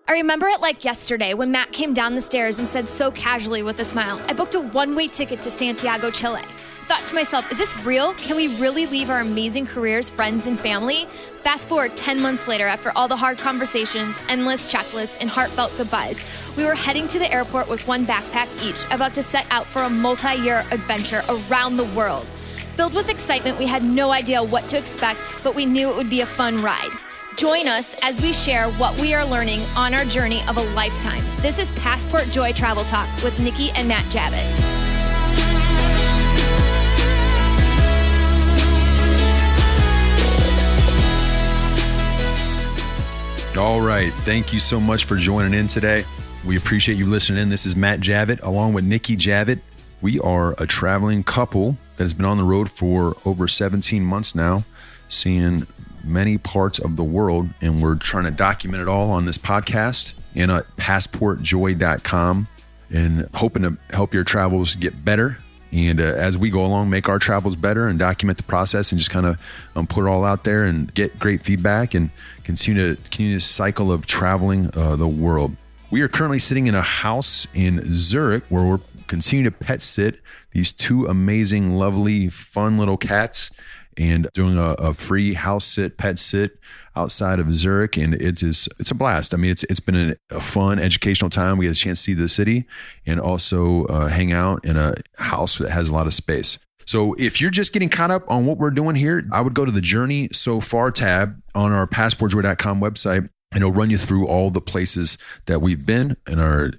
I remember it like yesterday when Matt came down the stairs and said so casually with a smile, I booked a one-way ticket to Santiago, Chile. I thought to myself, is this real? Can we really leave our amazing careers, friends, and family? Fast forward 10 months later, after all the hard conversations, endless checklists, and heartfelt goodbyes, we were heading to the airport with one backpack each, about to set out for a multi-year adventure around the world. Filled with excitement, we had no idea what to expect, but we knew it would be a fun ride. Join us as we share what we are learning on our journey of a lifetime. This is Passport Joy Travel Talk with Nikki and Matt Javitt. All right. Thank you so much for joining in today. We appreciate you listening in. This is Matt Javitt along with Nikki Javitt. We are a traveling couple that has been on the road for over 17 months now, seeing many parts of the world, and we're trying to document it all on this podcast and at passportjoy.com, and hoping to help your travels get better. And as we go along, make our travels better and document the process and just kind of put it all out there and get great feedback and continue this cycle of traveling the world. We are currently sitting in a house in Zurich where we're continuing to pet sit these two amazing, lovely, fun little cats, and doing a free house sit, pet sit outside of Zurich. And it's a blast. I mean, it's been a fun educational time. We had a chance to see the city and also hang out in a house that has a lot of space. So if you're just getting caught up on what we're doing here, I would go to the Journey So Far tab on our passportjoy.com website, and it'll run you through all the places that we've been in our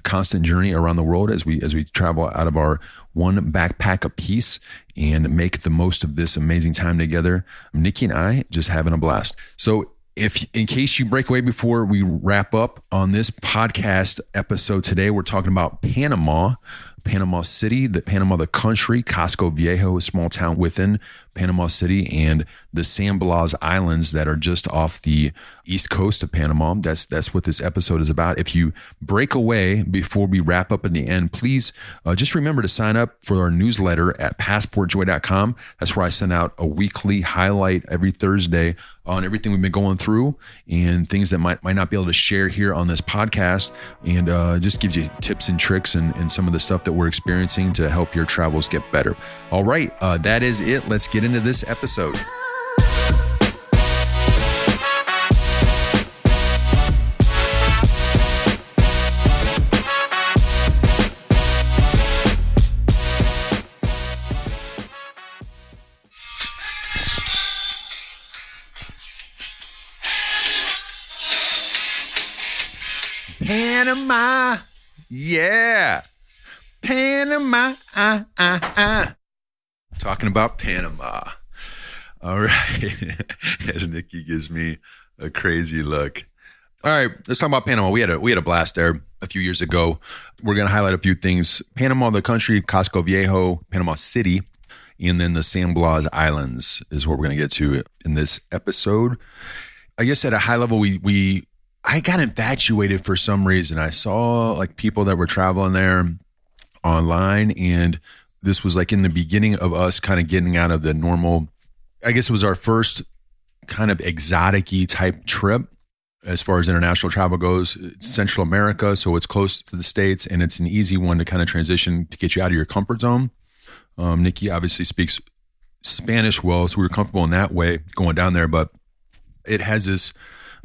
constant journey around the world as we travel out of our one backpack apiece and make the most of this amazing time together. Nikki and I just having a blast. So if in case you break away before we wrap up on this podcast episode today, we're talking about Panama City, Panama, the country, Casco Viejo, a small town within Panama City, and the San Blas Islands that are just off the east coast of Panama. That's what this episode is about. If you break away before we wrap up in the end, please just remember to sign up for our newsletter at passportjoy.com. That's where I send out a weekly highlight every Thursday on everything we've been going through and things that might not be able to share here on this podcast, and just gives you tips and tricks and some of the stuff that we're experiencing to help your travels get better. All right, that is it. Let's get into this episode. Panama, yeah, Panama, Talking about Panama. All right, as Nikki gives me a crazy look. All right, let's talk about Panama. We had a blast there a few years ago. We're going to highlight a few things. Panama, the country, Casco Viejo, Panama City, and then the San Blas Islands is what we're going to get to in this episode. I guess at a high level, I got infatuated for some reason. I saw like people that were traveling there online, and this was like in the beginning of us kind of getting out of the normal. I guess it was our first kind of exotic-y type trip as far as international travel goes. It's Central America, so it's close to the States, and it's an easy one to kind of transition to get you out of your comfort zone. Nikki obviously speaks Spanish well, so we were comfortable in that way going down there, but it has this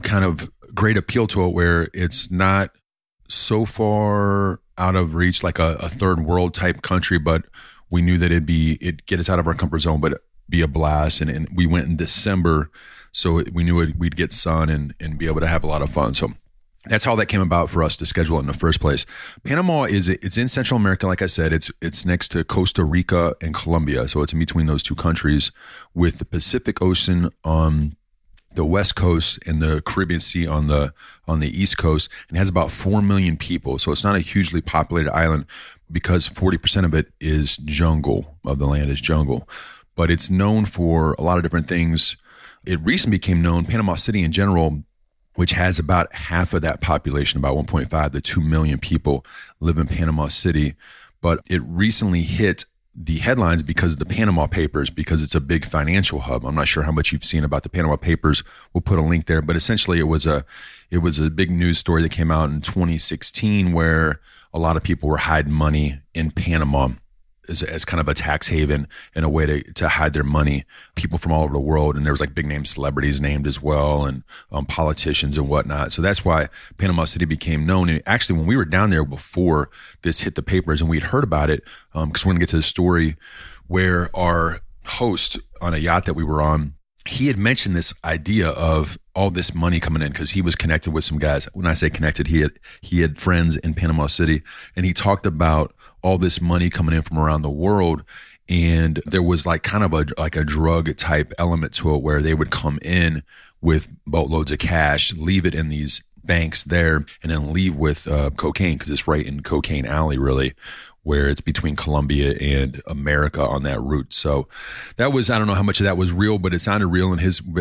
kind of great appeal to it where it's not so far out of reach like a third world type country, but we knew that it'd get us out of our comfort zone, but be a blast. And we went in December, so we knew we'd get sun and be able to have a lot of fun. So that's how that came about for us to schedule it in the first place. Panama it's in Central America. Like I said, it's next to Costa Rica and Colombia. So it's in between those two countries, with the Pacific Ocean on the West Coast and the Caribbean Sea on the East Coast, and has about 4 million people. So it's not a hugely populated island because 40% of it is jungle, of the land is jungle. But it's known for a lot of different things. It recently became known, Panama City in general, which has about half of that population, about 1.5 to 2 million people live in Panama City. But it recently hit the headlines because of the Panama Papers, because it's a big financial hub. I'm not sure how much you've seen about the Panama Papers. We'll put a link there, but essentially it was a big news story that came out in 2016 where a lot of people were hiding money in Panama as kind of a tax haven and a way to hide their money. People from all over the world, and there was like big name celebrities named as well, and politicians and whatnot. So that's why Panama City became known. And actually, when we were down there before this hit the papers, and we'd heard about it, because we're gonna get to the story where our host on a yacht that we were on, he had mentioned this idea of all this money coming in because he was connected with some guys. When I say connected, he had friends in Panama City, and he talked about all this money coming in from around the world. And there was like kind of a drug type element to it where they would come in with boatloads of cash, leave it in these banks there, and then leave with cocaine, because it's right in Cocaine Alley, really, where it's between Colombia and America on that route. So that was, I don't know how much of that was real, but it sounded real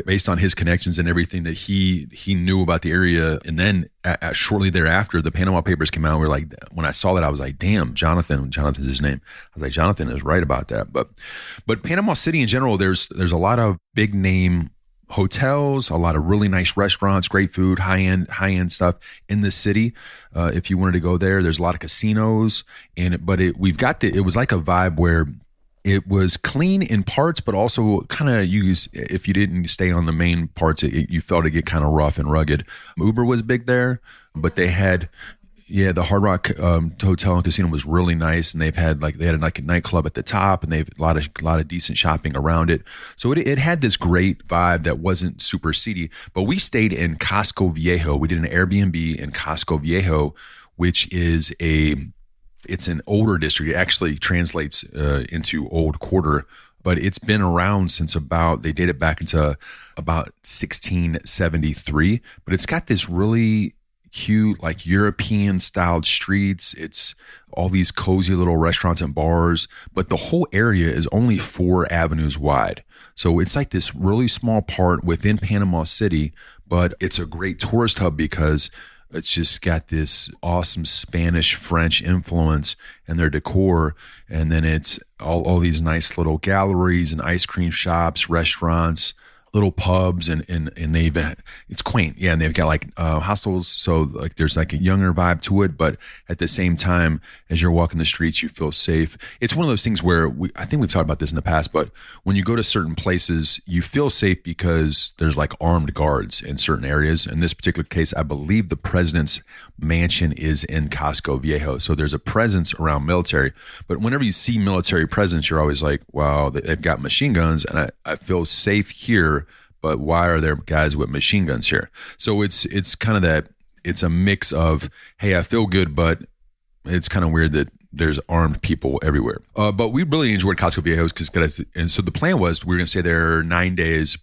based on his connections and everything that he knew about the area. And then shortly thereafter, the Panama Papers came out. We were like, when I saw that, I was like, damn, Jonathan's his name. I was like, Jonathan is right about that. But Panama City in general, there's a lot of big name hotels, a lot of really nice restaurants, great food, high-end stuff in the city. If you wanted to go there's a lot of casinos, it was like a vibe where it was clean in parts, but also kind of if you didn't stay on the main parts, you felt it get kind of rough and rugged. Uber was big there, but they had, the Hard Rock Hotel and Casino was really nice, and they had a nightclub at the top, and they've a lot of decent shopping around it. So it had this great vibe that wasn't super seedy. But we stayed in Casco Viejo. We did an Airbnb in Casco Viejo, which is it's an older district. It actually translates into Old Quarter, but it's been around since they date it back into about 1673. But it's got this really cute, like European styled streets. It's all these cozy little restaurants and bars, but the whole area is only 4 avenues wide. So it's like this really small part within Panama City, but it's a great tourist hub because it's just got this awesome Spanish, French influence in their decor. And then it's all these nice little galleries and ice cream shops, restaurants, little pubs, and it's quaint. Yeah. And they've got like hostels. So like there's like a younger vibe to it, but at the same time, as you're walking the streets, you feel safe. It's one of those things where I think we've talked about this in the past, but when you go to certain places, you feel safe because there's like armed guards in certain areas. In this particular case, I believe the president's mansion is in Casco Viejo. So there's a presence around military, but whenever you see military presence, you're always like, wow, they've got machine guns, and I feel safe here. But why are there guys with machine guns here? So it's kind of that, it's a mix of, hey, I feel good, but it's kind of weird that there's armed people everywhere. But we really enjoyed Casco Viejo, and so the plan was we were going to stay there 9 days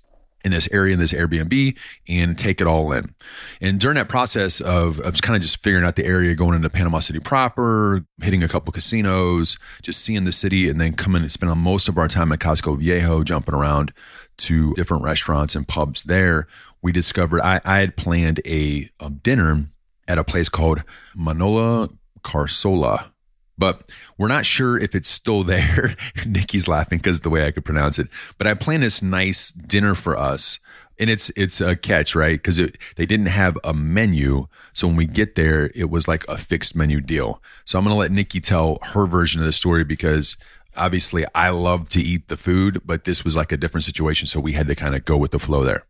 in this area, in this Airbnb, and take it all in. And during that process of kind of just figuring out the area, going into Panama City proper, hitting a couple casinos, just seeing the city, and then coming and spending most of our time at Casco Viejo, jumping around to different restaurants and pubs there, we discovered I had planned a dinner at a place called Manolol Carocol. But we're not sure if it's still there. Nikki's laughing because of the way I could pronounce it. But I planned this nice dinner for us. And it's a catch, right? Because they didn't have a menu. So when we get there, it was like a fixed menu deal. So I'm going to let Nikki tell her version of the story, because obviously I love to eat the food, but this was like a different situation. So we had to kind of go with the flow there.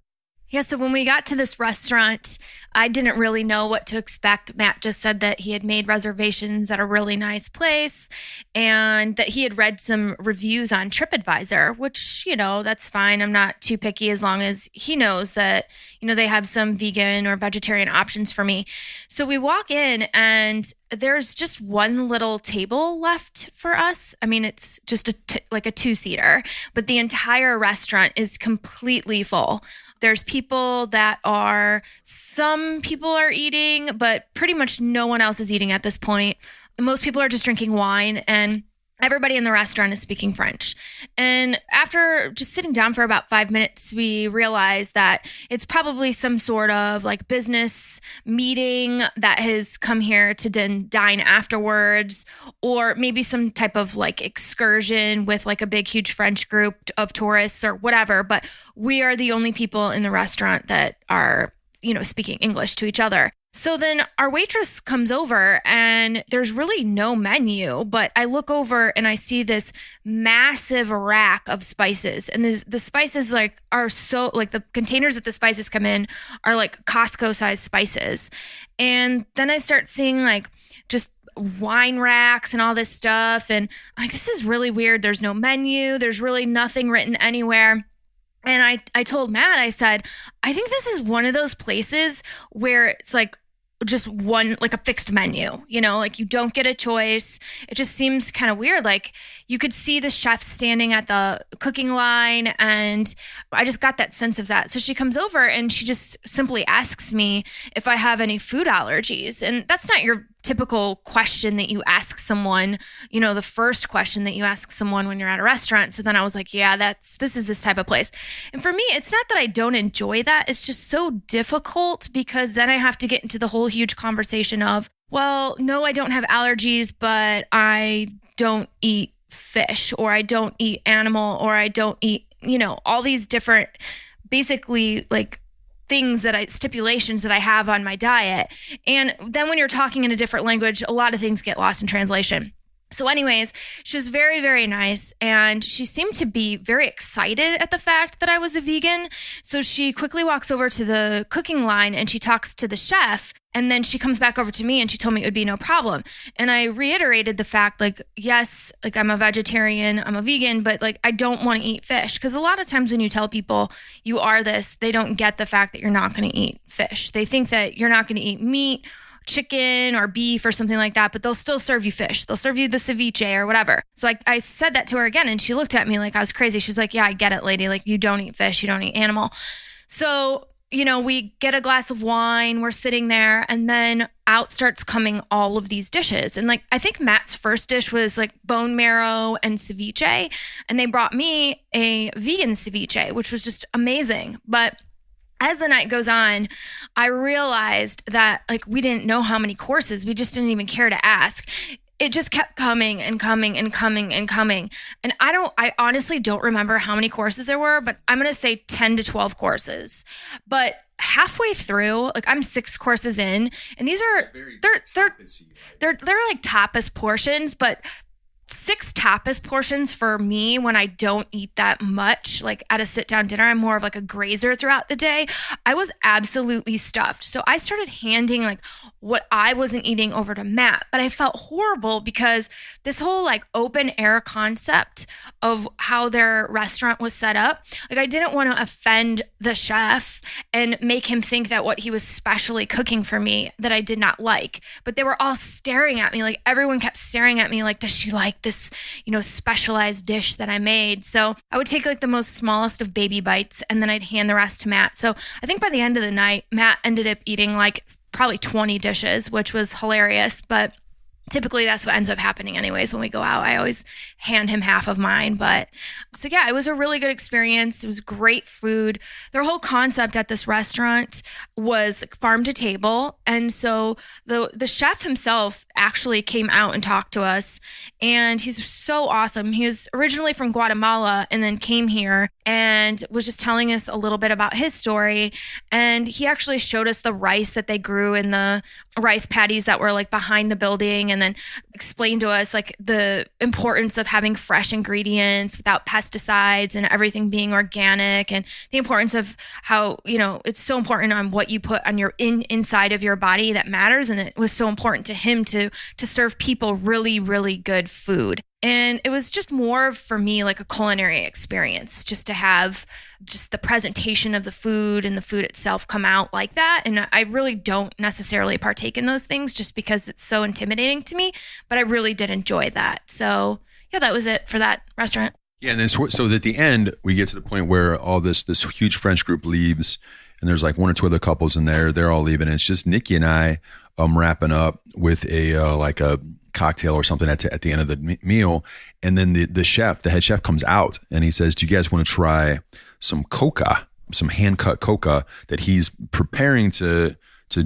Yeah, so when we got to this restaurant, I didn't really know what to expect. Matt just said that he had made reservations at a really nice place and that he had read some reviews on TripAdvisor, which, that's fine. I'm not too picky as long as he knows that, they have some vegan or vegetarian options for me. So we walk in and there's just one little table left for us. I mean, it's just like a 2-seater, but the entire restaurant is completely full. There's some people are eating, but pretty much no one else is eating at this point. Most people are just drinking wine. And everybody in the restaurant is speaking French. And after just sitting down for about 5 minutes, we realized that it's probably some sort of like business meeting that has come here to then dine afterwards, or maybe some type of like excursion with like a big, huge French group of tourists or whatever. But we are the only people in the restaurant that are, speaking English to each other. So then our waitress comes over and there's really no menu, but I look over and I see this massive rack of spices. And the spices are so the containers that the spices come in are like Costco sized spices. And then I start seeing just wine racks and all this stuff. And I'm like, this is really weird. There's no menu. There's really nothing written anywhere. And I told Matt, I said, I think this is one of those places where it's just one, a fixed menu, you don't get a choice. It just seems kind of weird. You could see the chef standing at the cooking line, and I just got that sense of that. So she comes over and she just simply asks me if I have any food allergies. And that's not your typical question that you ask someone, the first question that you ask someone when you're at a restaurant. So then I was like, yeah, this is this type of place. And for me, it's not that I don't enjoy that. It's just so difficult because then I have to get into the whole huge conversation of, well, no, I don't have allergies, but I don't eat fish, or I don't eat animal, or I don't eat, all these different, basically stipulations that I have on my diet. And then when you're talking in a different language, a lot of things get lost in translation. So anyways, she was very, very nice, and she seemed to be very excited at the fact that I was a vegan. So she quickly walks over to the cooking line and she talks to the chef, and then she comes back over to me and she told me it would be no problem. And I reiterated the fact, yes, I'm a vegetarian, I'm a vegan, but I don't want to eat fish. Because a lot of times when you tell people you are this, they don't get the fact that you're not going to eat fish. They think that you're not going to eat meat, chicken or beef or something like that, but they'll still serve you fish. They'll serve you the ceviche or whatever. So I said that to her again, and she looked at me like I was crazy. She's like, yeah, I get it, lady. You don't eat fish, you don't eat animal. So, we get a glass of wine, we're sitting there, and then out starts coming all of these dishes. And I think Matt's first dish was bone marrow and ceviche, and they brought me a vegan ceviche, which was just amazing. But as the night goes on, I realized that we didn't know how many courses. We just didn't even care to ask. It just kept coming and coming and coming and coming. And I honestly don't remember how many courses there were, but I'm going to say 10 to 12 courses. But halfway through, I'm 6 courses in, and these are, they're tapas portions, but 6 tapas portions for me when I don't eat that much, at a sit-down dinner, I'm more of a grazer throughout the day. I was absolutely stuffed. So I started handing what I wasn't eating over to Matt, but I felt horrible because this whole open air concept of how their restaurant was set up, I didn't want to offend the chef and make him think that what he was specially cooking for me that I did not like. But they were all staring at me, everyone kept staring at me does she like this, specialized dish that I made? So I would take the most smallest of baby bites, and then I'd hand the rest to Matt. So I think by the end of the night, Matt ended up eating probably 20 dishes, which was hilarious. But typically that's what ends up happening anyways when we go out. I always hand him half of mine. But so yeah, it was a really good experience. It was great food. Their whole concept at this restaurant was farm to table. And so the chef himself actually came out and talked to us, and he's so awesome. He was originally from Guatemala and then came here and was just telling us a little bit about his story. And he actually showed us the rice that they grew in the rice paddies that were behind the building, and then explained to us the importance of having fresh ingredients without pesticides and everything being organic, and the importance of how, it's so important on what you put on your inside of your body that matters. And it was so important to him to serve people really, really good food. And it was just more for me a culinary experience, just to have just the presentation of the food and the food itself come out like that. And I really don't necessarily partake in those things just because it's so intimidating to me, but I really did enjoy that. So yeah, that was it for that restaurant. Yeah, and then so at the end, we get to the point where all this huge French group leaves, and there's 1 or 2 other couples in there. They're all leaving. And it's just Nikki and I wrapping up with a cocktail or something at the end of the meal. And then the head chef comes out and he says, do you guys want to try some coca, some hand-cut coca that he's preparing to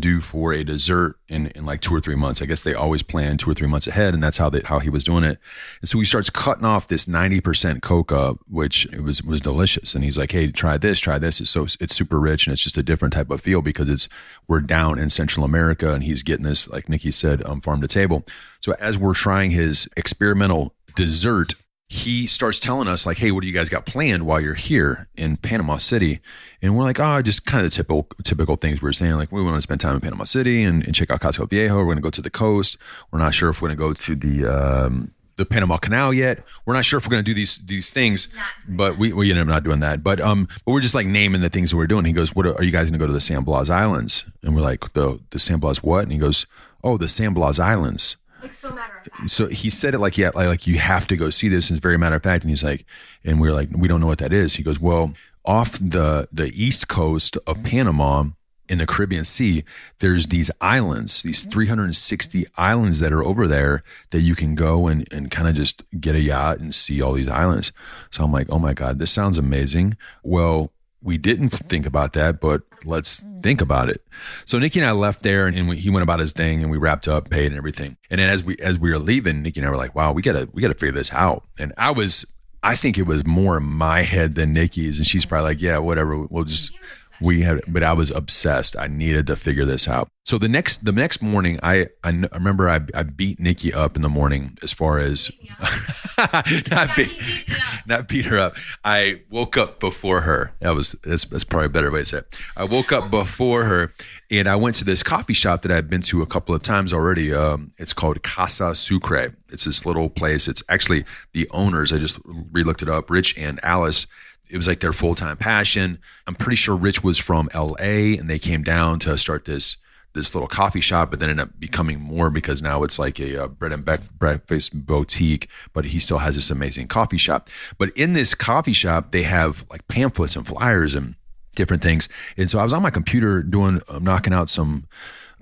do for a dessert in like 2 or 3 months. I guess they always plan 2 or 3 months ahead, and that's how he was doing it. And so he starts cutting off this 90% coca, which it was delicious. And he's like, hey, try this. It's super rich, and it's just a different type of feel because we're down in Central America, and he's getting this, like Nikki said, farm to table. So as we're trying his experimental dessert, he starts telling us like, hey, what do you guys got planned while you're here in Panama City? And we're like, just kind of the typical things we were saying. Like, we want to spend time in Panama City and check out Casco Viejo. We're going to go to the coast. We're not sure if we're going to go to the Panama Canal yet. We're not sure if we're going to do these things, but we ended up not doing that. But we're just like naming the things that we're doing. He goes, what are you guys going to go to the San Blas Islands? And we're like, the San Blas what? And he goes, oh, the San Blas Islands. Like, so matter of fact. So he said it like, yeah, like you have to go see this. And it's very matter of fact. And he's like, and we're like, we don't know what that is. He goes, well, off the east coast of Panama in the Caribbean Sea, there's these islands, these 360 islands that are over there that you can go and kind of just get a yacht and see all these islands. So I'm like, oh my God, this sounds amazing. Well, we didn't think about that, but let's think about it. So Nikki and I left there, and he went about his thing, and we wrapped up, paid, and everything. And then as we were leaving, Nikki and I were like, "Wow, we gotta figure this out." And I think it was more in my head than Nikki's, and she's probably like, "Yeah, whatever, we'll just." But I was obsessed. I needed to figure this out. So the next morning, I remember I beat Nikki up in the morning as far as not beat her up. I woke up before her. That's probably a better way to say it. I woke up before her, and I went to this coffee shop that I've been to a couple of times already. It's called Casa Sucre. It's this little place. It's actually the owners. I just re-looked it up, Rich and Alice. It was like their full-time passion. I'm pretty sure Rich was from LA, and they came down to start this little coffee shop, but then ended up becoming more because now it's like a bread and breakfast boutique, but he still has this amazing coffee shop. But in this coffee shop, they have like pamphlets and flyers and different things. And so I was on my computer knocking out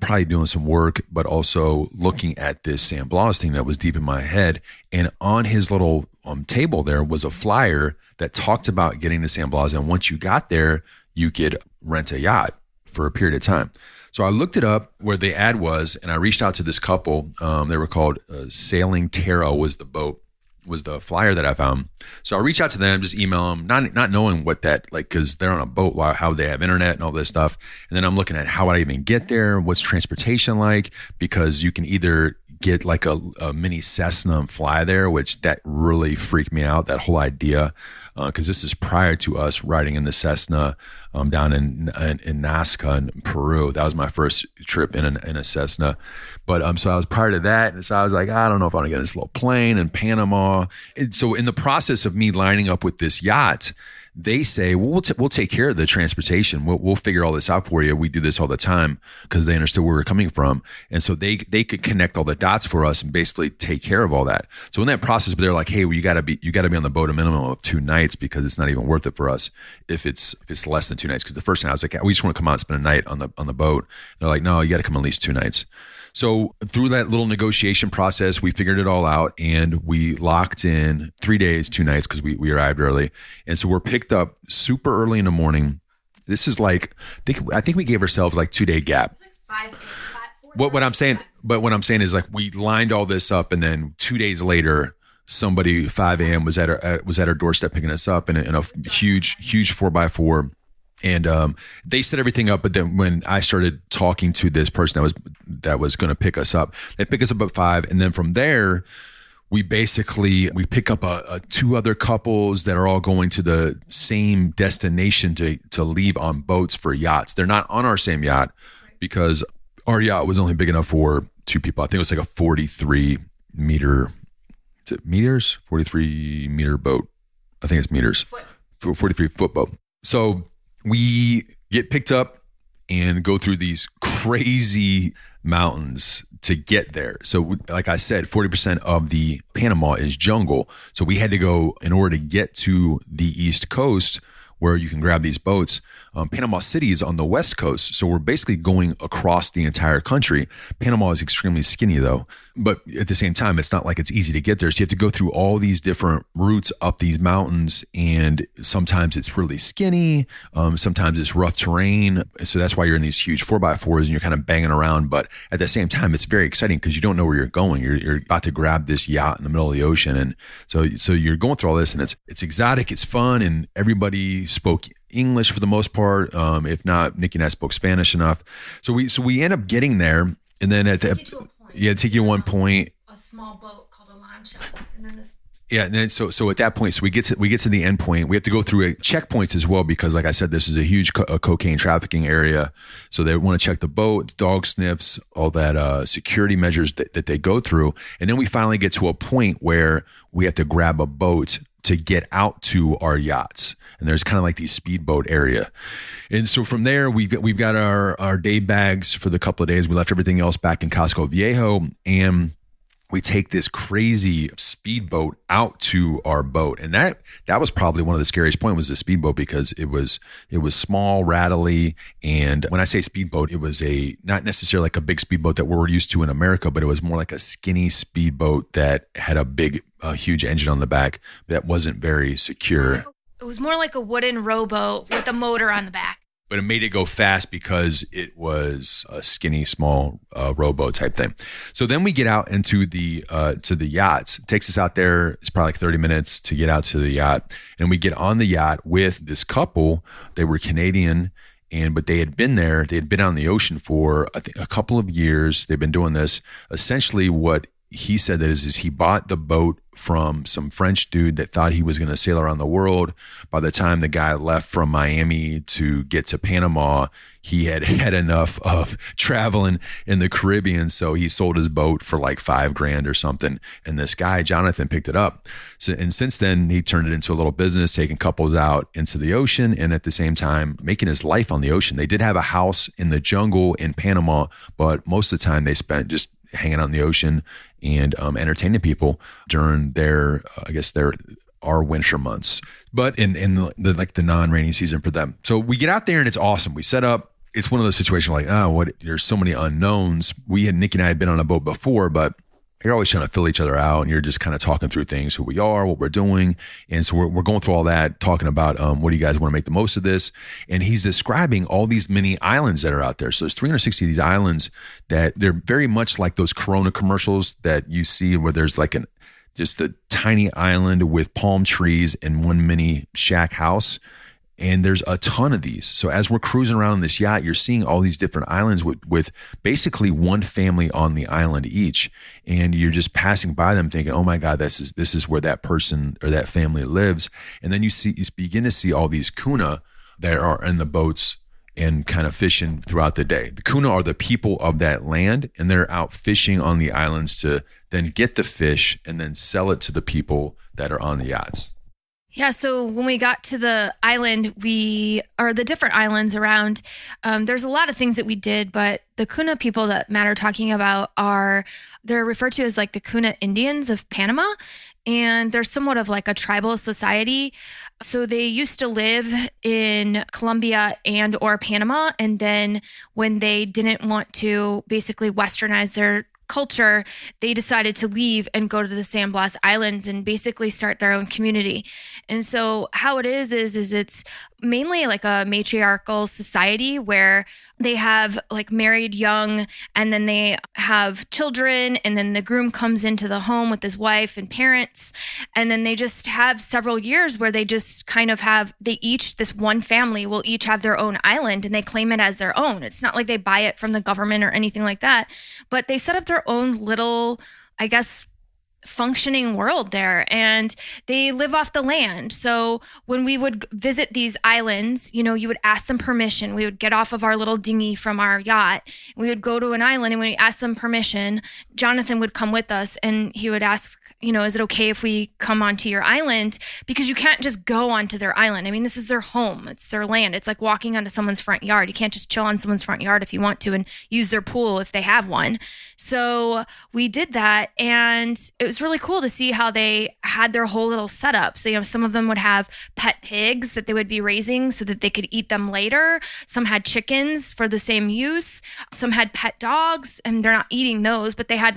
probably doing some work, but also looking at this San Blas thing that was deep in my head. And on his little table there was a flyer that talked about getting to San Blas. And once you got there, you could rent a yacht for a period of time. So I looked it up where the ad was, and I reached out to this couple. They were called Sailing Terra was the flyer that I found. So I reached out to them, just email them, not knowing what that, like, because they're on a boat, how they have internet and all this stuff. And then I'm looking at how would I even get there? What's transportation like? Because you can either get like a mini Cessna and fly there, which that really freaked me out, that whole idea. Because this is prior to us riding in the Cessna down in Nazca in Peru. That was my first trip in a Cessna. But so I was prior to that. And so I was like, I don't know if I want to get this little plane in Panama. And so in the process of me lining up with this yacht, they say, well, we'll take care of the transportation. We'll figure all this out for you. We do this all the time because they understood where we're coming from. And so they could connect all the dots for us and basically take care of all that. So in that process, they're like, hey, well, you gotta be on the boat a minimum of 2 nights because it's not even worth it for us if it's less than 2 nights. Because the first night I was like, we just want to come out and spend a night on the boat. They're like, no, you got to come at least 2 nights. So through that little negotiation process, we figured it all out, and we locked in 3 days, 2 nights because we arrived early. And so we're picked up super early in the morning. This is like, I think we gave ourselves like 2 day gap. It's like 5 What I'm saying is like we lined all this up, and then 2 days later, somebody 5 a.m. was at our doorstep picking us up in a huge 4x4. And they set everything up, but then when I started talking to this person that was going to pick us up, they pick us up at 5, and then from there, we pick up 2 other couples that are all going to the same destination to leave on boats for yachts. They're not on our same yacht because our yacht was only big enough for 2 people. I think it was like a 43 meter. Is it meters? 43 meter boat. I think it's meters. 43 foot boat. So we get picked up and go through these crazy mountains to get there. So like I said, 40% of the Panama is jungle. So we had to go, in order to get to the East Coast where you can grab these boats, Panama City is on the west coast, so we're basically going across the entire country. Panama is extremely skinny though, but at the same time, it's not like it's easy to get there. So you have to go through all these different routes up these mountains, and sometimes it's really skinny, sometimes it's rough terrain. So that's why you're in these huge 4x4s and you're kind of banging around. But at the same time, it's very exciting because you don't know where you're going. You're about to grab this yacht in the middle of the ocean, and so you're going through all this, and it's exotic, it's fun, and everybody spoke English for the most part. If not, Nikki and I spoke Spanish enough. So we end up getting there, and then take you to one point. A small boat called a lancha, and then this. Yeah, and then so at that point, so we get to the end point. We have to go through checkpoints as well because, like I said, this is a huge cocaine trafficking area. So they want to check the boat, dog sniffs, all that security measures that they go through, and then we finally get to a point where we have to grab a boat to get out to our yachts. And there's kind of like these speedboat area. And so from there, we've got our day bags for the couple of days. We left everything else back in Casco Viejo, and we take this crazy speedboat out to our boat. And that was probably one of the scariest points, was the speedboat, because it was small, rattly. And when I say speedboat, it was not necessarily like a big speedboat that we're used to in America, but it was more like a skinny speedboat that had a huge engine on the back that wasn't very secure. It was more like a wooden rowboat with a motor on the back. But it made it go fast because it was a skinny, small rowboat type thing. So then we get out into the yachts. It takes us out there. It's probably like 30 minutes to get out to the yacht. And we get on the yacht with this couple. They were Canadian, but they had been there. They had been on the ocean for, I think, a couple of years. They've been doing this. Essentially what he said that is he bought the boat from some French dude that thought he was going to sail around the world. By the time the guy left from Miami to get to Panama, he had had enough of traveling in the Caribbean. So he sold his boat for like $5,000 or something. And this guy, Jonathan, picked it up. And since then, he turned it into a little business, taking couples out into the ocean and at the same time making his life on the ocean. They did have a house in the jungle in Panama, but most of the time they spent just hanging out in the ocean and entertaining people during our winter months, but in the non-rainy season for them. So we get out there and it's awesome. We set up. It's one of those situations like, there's so many unknowns. Nick and I had been on a boat before, but you're always trying to fill each other out and you're just kind of talking through things, who we are, what we're doing. And so we're going through all that, talking about what do you guys want to make the most of this? And he's describing all these mini islands that are out there. So there's 360 of these islands that they're very much like those Corona commercials that you see where there's like just a tiny island with palm trees and one mini shack house. And there's a ton of these. So as we're cruising around on this yacht, you're seeing all these different islands with basically one family on the island each. And you're just passing by them thinking, oh my God, this is where that person or that family lives. And then you begin to see all these Kuna that are in the boats and kind of fishing throughout the day. The Kuna are the people of that land, and they're out fishing on the islands to then get the fish and then sell it to the people that are on the yachts. Yeah, so when we got to the island, the different islands around, there's a lot of things that we did, but the Kuna people that Matt are talking about they're referred to as like the Kuna Indians of Panama, and they're somewhat of like a tribal society. So they used to live in Colombia and or Panama, and then when they didn't want to basically westernize their culture, they decided to leave and go to the San Blas Islands and basically start their own community. And so how it is it's mainly like a matriarchal society where they have like married young, and then they have children, and then the groom comes into the home with his wife and parents, and then they just have several years where they just kind of this one family will each have their own island and they claim it as their own. It's not like they buy it from the government or anything like that, but they set up their own little, I guess, functioning world there, and they live off the land. So when we would visit these islands, you would ask them permission. We would get off of our little dinghy from our yacht. We would go to an island, and when we asked them permission, Jonathan would come with us, and he would ask, is it okay if we come onto your island? Because you can't just go onto their island. I mean, this is their home. It's their land. It's like walking onto someone's front yard. You can't just chill on someone's front yard if you want to and use their pool if they have one. So we did that, and it was was really cool to see how they had their whole little setup. So, some of them would have pet pigs that they would be raising so that they could eat them later. Some had chickens for the same use. Some had pet dogs, and they're not eating those, but they had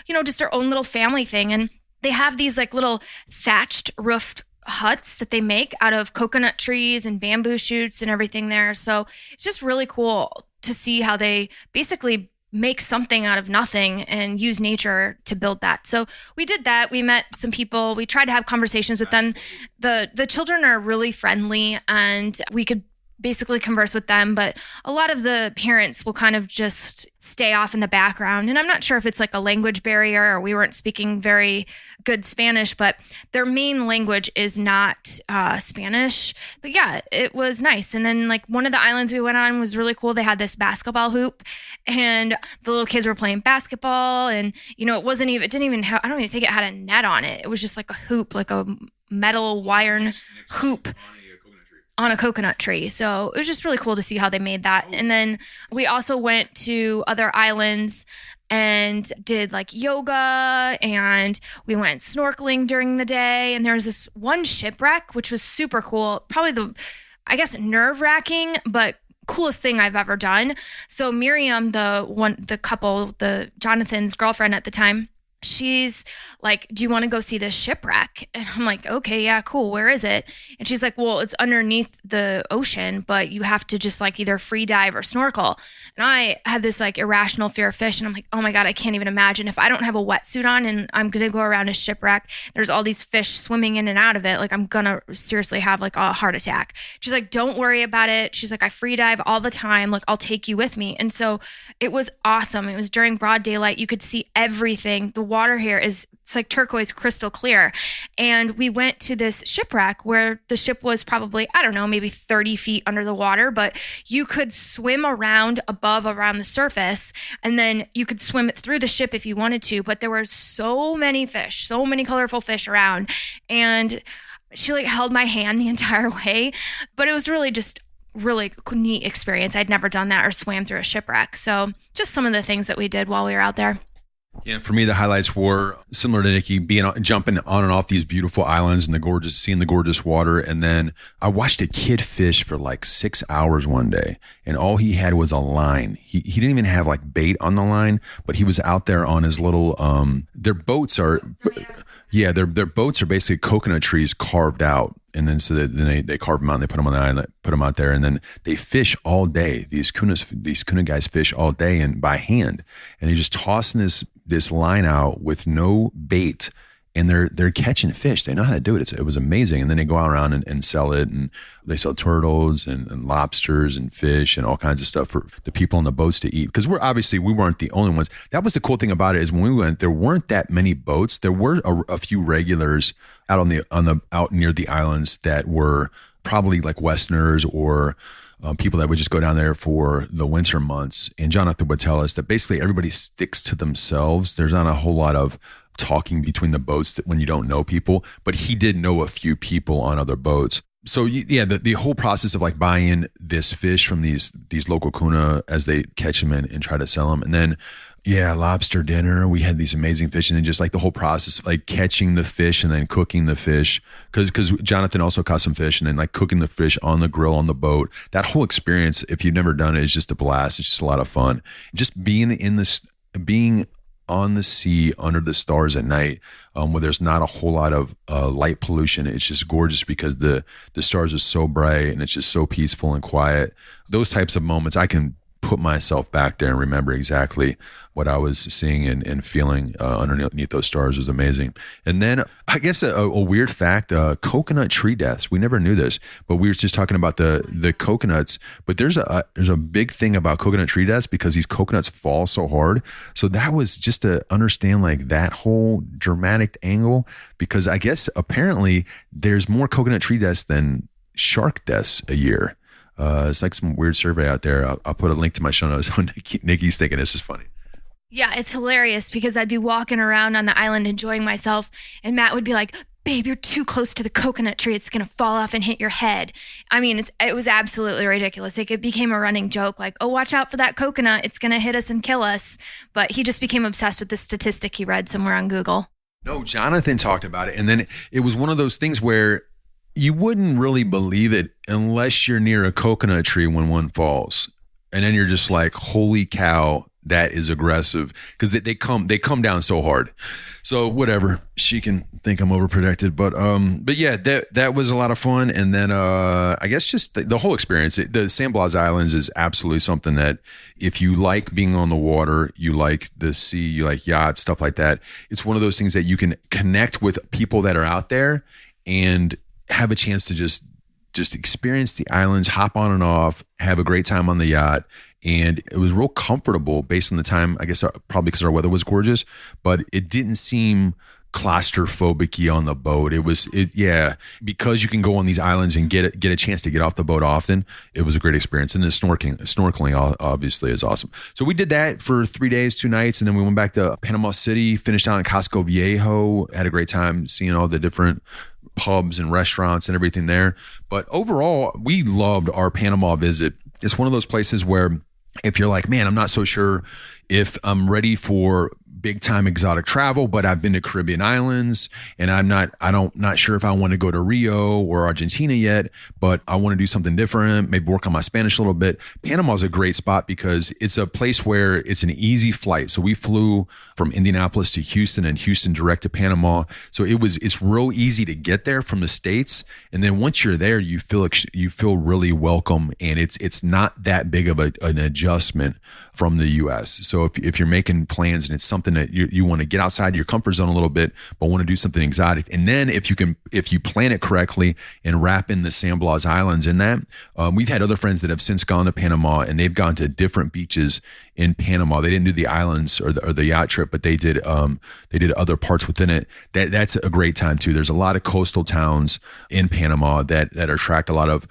just their own little family thing. And they have these little thatched roofed huts that they make out of coconut trees and bamboo shoots and everything there. So it's just really cool to see how they basically make something out of nothing and use nature to build that. So we did that. We met some people. We tried to have conversations with them. The children are really friendly, and we could basically converse with them, but a lot of the parents will kind of just stay off in the background. And I'm not sure if it's a language barrier or we weren't speaking very good Spanish, but their main language is not Spanish. But yeah, it was nice. And then one of the islands we went on was really cool. They had this basketball hoop, and the little kids were playing basketball, and it didn't even have, I don't even think it had a net on it. It was just a hoop, a metal wire hoop on a coconut tree. So it was just really cool to see how they made that. And then we also went to other islands and did yoga, and we went snorkeling during the day. And there was this one shipwreck, which was super cool. Probably nerve-wracking, but coolest thing I've ever done. So Miriam, the couple, Jonathan's girlfriend at the time, she's like, do you want to go see this shipwreck? And I'm like, okay, yeah, cool. Where is it? And she's like, well, it's underneath the ocean, but you have to just either free dive or snorkel. And I had this irrational fear of fish. And I'm like, oh my God, I can't even imagine if I don't have a wetsuit on and I'm going to go around a shipwreck. There's all these fish swimming in and out of it. I'm going to seriously have a heart attack. She's like, don't worry about it. She's like, I free dive all the time. I'll take you with me. And so it was awesome. It was during broad daylight. You could see everything. The water here it's turquoise, crystal clear. And we went to this shipwreck where the ship was probably, I don't know, maybe 30 feet under the water, but you could swim around around the surface, and then you could swim through the ship if you wanted to. But there were so many fish, so many colorful fish around. And she held my hand the entire way, but it was really just really neat experience. I'd never done that or swam through a shipwreck. So just some of the things that we did while we were out there. Yeah, for me, the highlights were similar to Nikki, jumping on and off these beautiful islands and seeing the gorgeous water. And then I watched a kid fish for 6 hours one day, and all he had was a line. He didn't even have bait on the line, but he was out there on his little, their boats are basically coconut trees carved out. And then they carve them out and they put them on the island, put them out there, and then they fish all day. These Kuna guys fish all day and by hand, and they're just tossing this line out with no bait, and they're catching fish. They know how to do it. It was amazing. And then they go out around and sell it, and they sell turtles and lobsters and fish and all kinds of stuff for the people on the boats to eat. Because we weren't the only ones. That was the cool thing about it, is when we went, there weren't that many boats. There were a few regulars out out near the islands that were probably Westerners or people that would just go down there for the winter months. And Jonathan would tell us that basically everybody sticks to themselves. There's not a whole lot of talking between the boats when you don't know people, but he did know a few people on other boats. So yeah, the whole process of buying this fish from these local Kuna as they catch them and try to sell them. And then, yeah, lobster dinner. We had these amazing fish, and then just the whole process of catching the fish and then cooking the fish. Because Jonathan also caught some fish, and then cooking the fish on the grill on the boat. That whole experience, if you've never done it, is just a blast. It's just a lot of fun. Just being on the sea under the stars at night, where there's not a whole lot of light pollution. It's just gorgeous because the stars are so bright and it's just so peaceful and quiet. Those types of moments, I can put myself back there and remember exactly what I was seeing and feeling underneath those stars. Was amazing. And then I guess a weird fact, coconut tree deaths. We never knew this, but we were just talking about the coconuts, but there's a big thing about coconut tree deaths because these coconuts fall so hard. So that was just to understand that whole dramatic angle, because I guess apparently there's more coconut tree deaths than shark deaths a year. It's some weird survey out there. I'll put a link to my show notes. Nikki's thinking this is funny. Yeah, it's hilarious because I'd be walking around on the island enjoying myself, and Matt would be like, babe, you're too close to the coconut tree. It's going to fall off and hit your head. I mean, it was absolutely ridiculous. It became a running joke, oh, watch out for that coconut. It's going to hit us and kill us. But he just became obsessed with this statistic he read somewhere on Google. No, Jonathan talked about it. And then it was one of those things where you wouldn't really believe it unless you're near a coconut tree when one falls. And then you're just like, holy cow, that is aggressive, because they come down so hard. So whatever, she can think I'm overprotected, but yeah, that was a lot of fun. And then I guess just the whole experience. The San Blas Islands is absolutely something that if you like being on the water, you like the sea, you like yachts, stuff like that. It's one of those things that you can connect with people that are out there and have a chance to just experience the islands, hop on and off, have a great time on the yacht. And it was real comfortable based on the time, I guess probably because our weather was gorgeous, but it didn't seem claustrophobic-y on the boat. Because you can go on these islands and get a chance to get off the boat often. It was a great experience. And the snorkeling obviously is awesome. So we did that for 3 days, 2 nights. And then we went back to Panama City, finished out in Casco Viejo, had a great time seeing all the different pubs and restaurants and everything there. But overall, we loved our Panama visit. It's one of those places where if you're like, man, I'm not so sure if I'm ready for big time exotic travel, but I've been to Caribbean islands and I'm not sure if I want to go to Rio or Argentina yet, but I want to do something different, maybe work on my Spanish a little bit. Panama is a great spot because it's a place where it's an easy flight. So we flew from Indianapolis to Houston and Houston direct to Panama. So it's real easy to get there from the States. And then once you're there, you feel really welcome, and it's not that big of an adjustment from the US. So if you're making plans and it's something that you want to get outside your comfort zone a little bit, but want to do something exotic, and then if you plan it correctly and wrap in the San Blas Islands in that, we've had other friends that have since gone to Panama and they've gone to different beaches in Panama. They didn't do the islands or the yacht trip, but they did other parts within it. That's a great time too. There's a lot of coastal towns in Panama that attract a lot of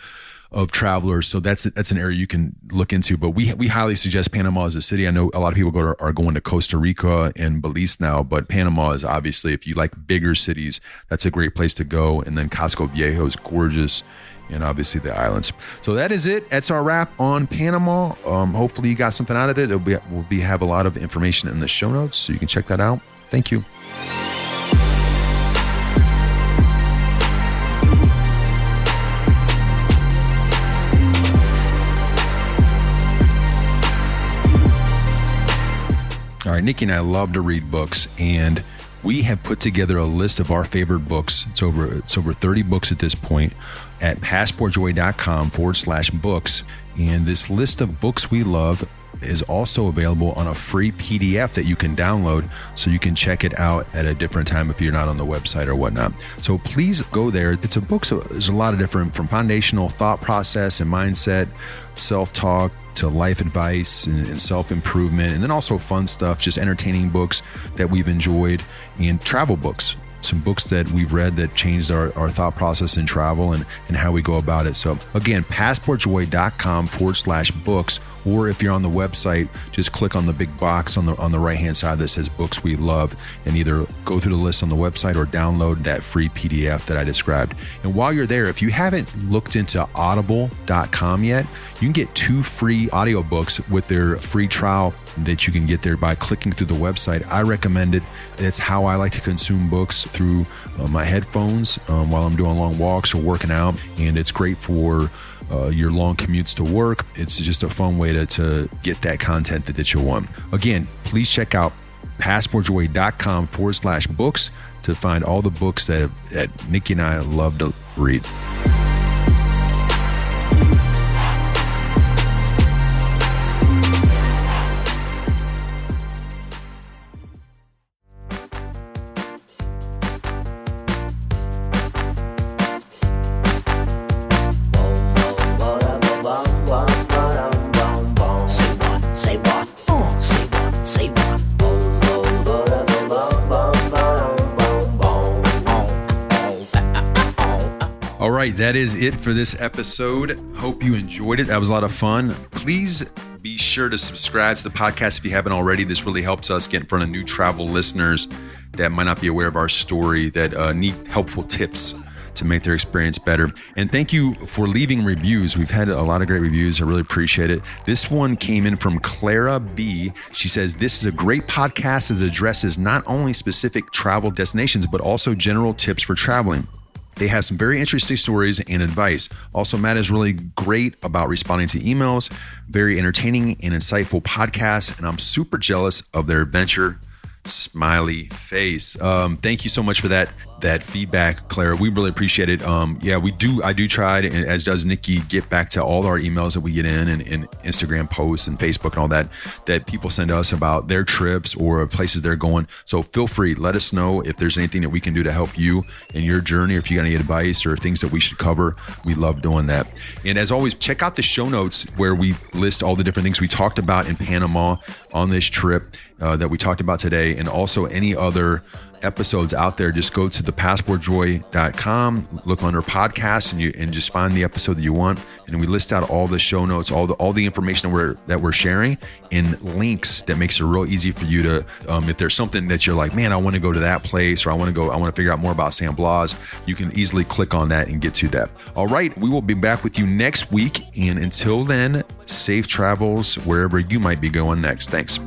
travelers. So that's an area you can look into, but we highly suggest Panama as a city. I know a lot of people are going to Costa Rica and Belize now, but Panama is obviously, if you like bigger cities, that's a great place to go. And then Casco Viejo is gorgeous, and obviously the islands. So that is it. That's our wrap on Panama. Hopefully you got something out of it. We'll have a lot of information in the show notes, so you can check that out. Thank you. All right, Nikki and I love to read books, and we have put together a list of our favorite books. It's over 30 books at this point at passportjoy.com/books. And this list of books we love is also available on a free PDF that you can download, so you can check it out at a different time if you're not on the website or whatnot. So please go there. It's a book, so there's a lot of different, from foundational thought process and mindset, self-talk, to life advice and self-improvement, and then also fun stuff, just entertaining books that we've enjoyed, and travel books. Some books that we've read that changed our thought process in travel and how we go about it. So again, passportjoy.com/books, or if you're on the website, just click on the big box on the right-hand side that says books we love, and either go through the list on the website or download that free PDF that I described. And while you're there, if you haven't looked into audible.com yet, you can get 2 free audiobooks with their free trial that you can get there by clicking through the website. I recommend it. It's how I like to consume books, through my headphones while I'm doing long walks or working out. And it's great for your long commutes to work. It's just a fun way to get that content that you want. Again, please check out passportjoy.com/books to find all the books that Nikki and I love to read. All right, that is it for this episode. Hope you enjoyed it. That was a lot of fun. Please be sure to subscribe to the podcast if you haven't already. This really helps us get in front of new travel listeners that might not be aware of our story, that need helpful tips to make their experience better. And thank you for leaving reviews. We've had a lot of great reviews. I really appreciate it. This one came in from Clara B. She says, this is a great podcast that addresses not only specific travel destinations, but also general tips for traveling. They have some very interesting stories and advice. Also, Matt is really great about responding to emails, very entertaining and insightful podcasts, and I'm super jealous of their adventure. Smiley face. Thank you so much for that feedback, Clara. We really appreciate it. I do try to, as does Nikki, get back to all our emails that we get in and Instagram posts and Facebook and all that people send us about their trips or places they're going. So feel free, let us know if there's anything that we can do to help you in your journey, or if you got any advice or things that we should cover. We love doing that. And as always, check out the show notes where we list all the different things we talked about in Panama on this trip that we talked about today, and also any other episodes out there. Just go to thepassportjoy.com, look under podcasts, and just find the episode that you want. And we list out all the show notes, all the information that we're sharing, and links that makes it real easy for you to, if there's something that you're like, man, I want to go to that place, or I want to figure out more about San Blas, you can easily click on that and get to that. All right, we will be back with you next week. And until then, safe travels wherever you might be going next. Thanks.